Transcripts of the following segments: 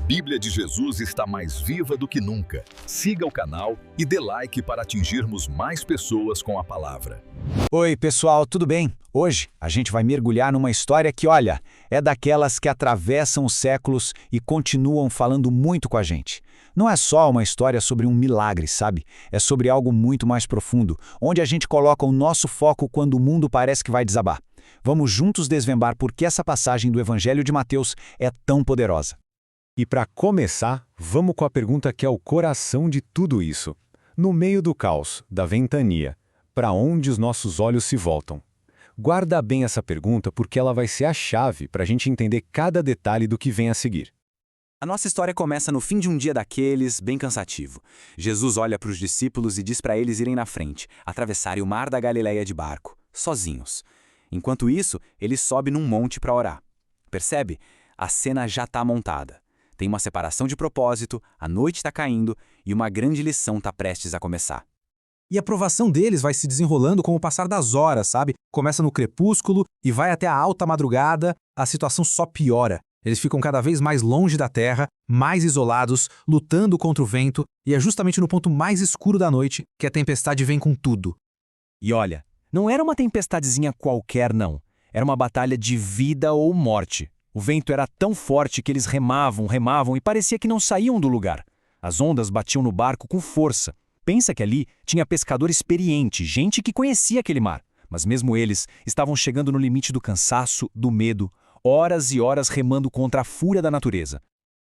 Bíblia de Jesus está mais viva do que nunca. Siga o canal e dê like para atingirmos mais pessoas com a palavra. Oi, pessoal, tudo bem? Hoje a gente vai mergulhar numa história que, olha, é daquelas que atravessam os séculos e continuam falando muito com a gente. Não é só uma história sobre um milagre, sabe? É sobre algo muito mais profundo, onde a gente coloca o nosso foco quando o mundo parece que vai desabar. Vamos juntos desvendar por que essa passagem do Evangelho de Mateus é tão poderosa. E para começar, vamos com a pergunta que é o coração de tudo isso. No meio do caos, da ventania, para onde os nossos olhos se voltam? Guarda bem essa pergunta porque ela vai ser a chave para a gente entender cada detalhe do que vem a seguir. A nossa história começa no fim de um dia daqueles, bem cansativo. Jesus olha para os discípulos e diz para eles irem na frente, atravessarem o mar da Galileia de barco, sozinhos. Enquanto isso, ele sobe num monte para orar. Percebe? A cena já está montada. Tem uma separação de propósito, a noite está caindo e uma grande lição está prestes a começar. E a provação deles vai se desenrolando com o passar das horas, sabe? Começa no crepúsculo e vai até a alta madrugada, a situação só piora. Eles ficam cada vez mais longe da terra, mais isolados, lutando contra o vento, e é justamente no ponto mais escuro da noite que a tempestade vem com tudo. E olha, não era uma tempestadezinha qualquer não, era uma batalha de vida ou morte. O vento era tão forte que eles remavam e parecia que não saíam do lugar. As ondas batiam no barco com força. Pensa que ali tinha pescador experiente, gente que conhecia aquele mar. Mas mesmo eles estavam chegando no limite do cansaço, do medo, horas e horas remando contra a fúria da natureza.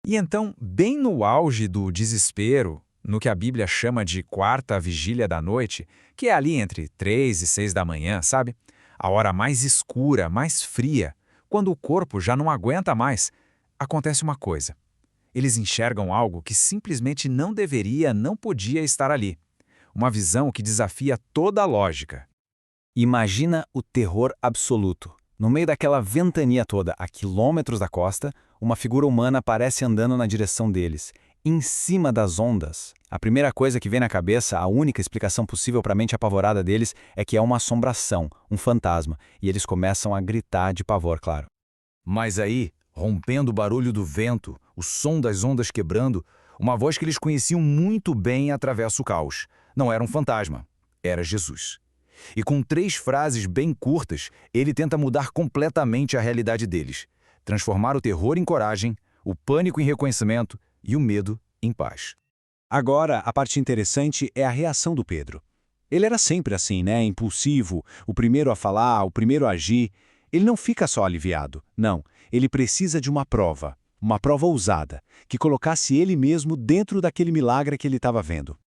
E então, bem no auge do desespero, no que a Bíblia chama de quarta vigília da noite, que é ali entre 3 e 6 da manhã, sabe? A hora mais escura, mais fria, quando o corpo já não aguenta mais, acontece uma coisa. Eles enxergam algo que simplesmente não podia estar ali. Uma visão que desafia toda a lógica. Imagina o terror absoluto. No meio daquela ventania toda, a quilômetros da costa, uma figura humana aparece andando na direção deles, em cima das ondas. A primeira coisa que vem na cabeça, a única explicação possível para a mente apavorada deles, é que é uma assombração, um fantasma, e eles começam a gritar de pavor, claro. Mas aí, rompendo o barulho do vento, o som das ondas quebrando, uma voz que eles conheciam muito bem atravessa o caos. Não era um fantasma, era Jesus. E com 3 frases bem curtas, ele tenta mudar completamente a realidade deles, transformar o terror em coragem, o pânico em reconhecimento e o medo em paz. Agora, a parte interessante é a reação do Pedro. Ele era sempre assim, né? Impulsivo, o primeiro a falar, o primeiro a agir. Ele não fica só aliviado, não. Ele precisa de uma prova ousada, que colocasse ele mesmo dentro daquele milagre que ele estava vendo.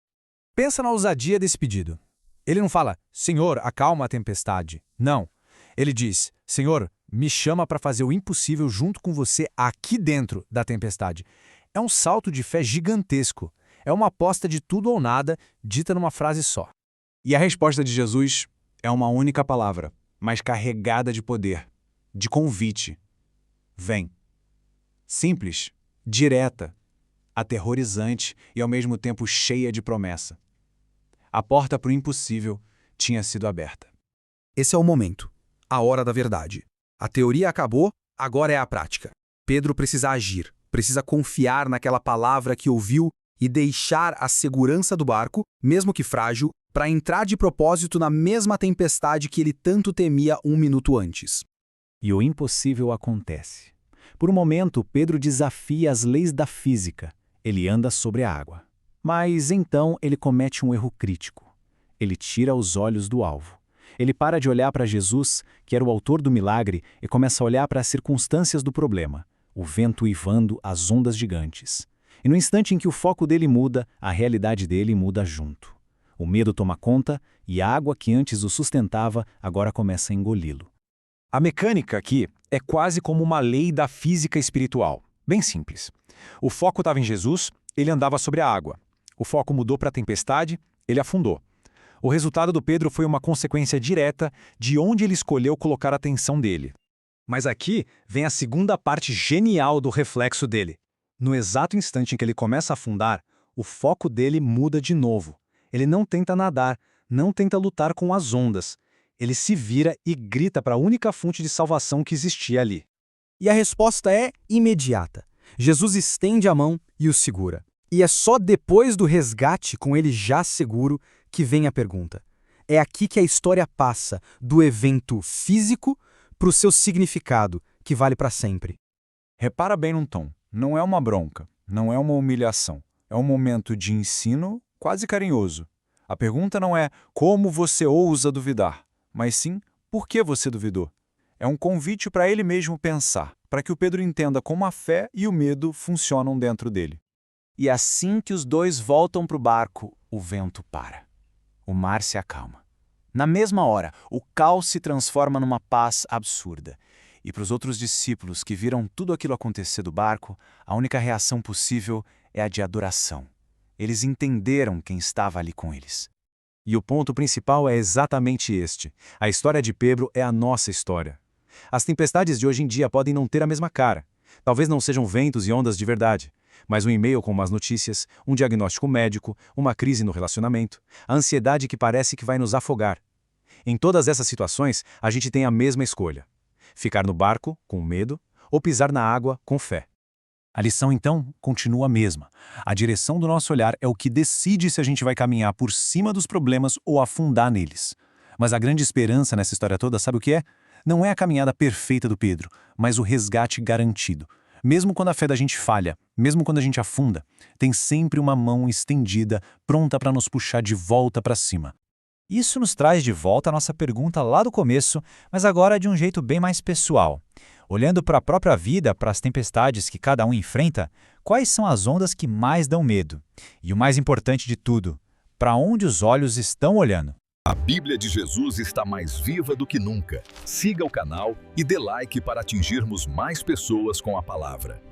Pensa na ousadia desse pedido. Ele não fala, Senhor, acalma a tempestade. Não. Ele diz, Senhor, me chama para fazer o impossível junto com você aqui dentro da tempestade. É um salto de fé gigantesco. É uma aposta de tudo ou nada, dita numa frase só. E a resposta de Jesus é uma única palavra, mas carregada de poder, de convite. Vem. Simples, direta, aterrorizante e ao mesmo tempo cheia de promessa. A porta para o impossível tinha sido aberta. Esse é o momento, a hora da verdade. A teoria acabou, agora é a prática. Pedro precisa agir, precisa confiar naquela palavra que ouviu e deixar a segurança do barco, mesmo que frágil, para entrar de propósito na mesma tempestade que ele tanto temia um minuto antes. E o impossível acontece. Por um momento, Pedro desafia as leis da física. Ele anda sobre a água. Mas então ele comete um erro crítico. Ele tira os olhos do alvo. Ele para de olhar para Jesus, que era o autor do milagre, e começa a olhar para as circunstâncias do problema. O vento uivando, as ondas gigantes. E no instante em que o foco dele muda, a realidade dele muda junto. O medo toma conta e a água que antes o sustentava agora começa a engoli-lo. A mecânica aqui é quase como uma lei da física espiritual. Bem simples. O foco estava em Jesus, ele andava sobre a água. O foco mudou para a tempestade, ele afundou. O resultado do Pedro foi uma consequência direta de onde ele escolheu colocar a atenção dele. Mas aqui vem a segunda parte genial do reflexo dele. No exato instante em que ele começa a afundar, o foco dele muda de novo. Ele não tenta nadar, não tenta lutar com as ondas. Ele se vira e grita para a única fonte de salvação que existia ali. E a resposta é imediata. Jesus estende a mão e o segura. E é só depois do resgate, com ele já seguro, que vem a pergunta. É aqui que a história passa do evento físico para o seu significado, que vale para sempre. Repara bem num tom. Não é uma bronca, não é uma humilhação. É um momento de ensino quase carinhoso. A pergunta não é como você ousa duvidar, mas sim por que você duvidou. É um convite para ele mesmo pensar, para que o Pedro entenda como a fé e o medo funcionam dentro dele. E assim que os dois voltam para o barco, o vento para. O mar se acalma. Na mesma hora, o caos se transforma numa paz absurda. E para os outros discípulos que viram tudo aquilo acontecer do barco, a única reação possível é a de adoração. Eles entenderam quem estava ali com eles. E o ponto principal é exatamente este. A história de Pedro é a nossa história. As tempestades de hoje em dia podem não ter a mesma cara. Talvez não sejam ventos e ondas de verdade, mas um e-mail com más notícias, um diagnóstico médico, uma crise no relacionamento, a ansiedade que parece que vai nos afogar. Em todas essas situações, a gente tem a mesma escolha. Ficar no barco, com medo, ou pisar na água, com fé. A lição, então, continua a mesma. A direção do nosso olhar é o que decide se a gente vai caminhar por cima dos problemas ou afundar neles. Mas a grande esperança nessa história toda, sabe o que é? Não é a caminhada perfeita do Pedro, mas o resgate garantido. Mesmo quando a fé da gente falha, mesmo quando a gente afunda, tem sempre uma mão estendida, pronta para nos puxar de volta para cima. Isso nos traz de volta a nossa pergunta lá do começo, mas agora de um jeito bem mais pessoal. Olhando para a própria vida, para as tempestades que cada um enfrenta, quais são as ondas que mais dão medo? E o mais importante de tudo, para onde os olhos estão olhando? A Bíblia de Jesus está mais viva do que nunca. Siga o canal e dê like para atingirmos mais pessoas com a palavra.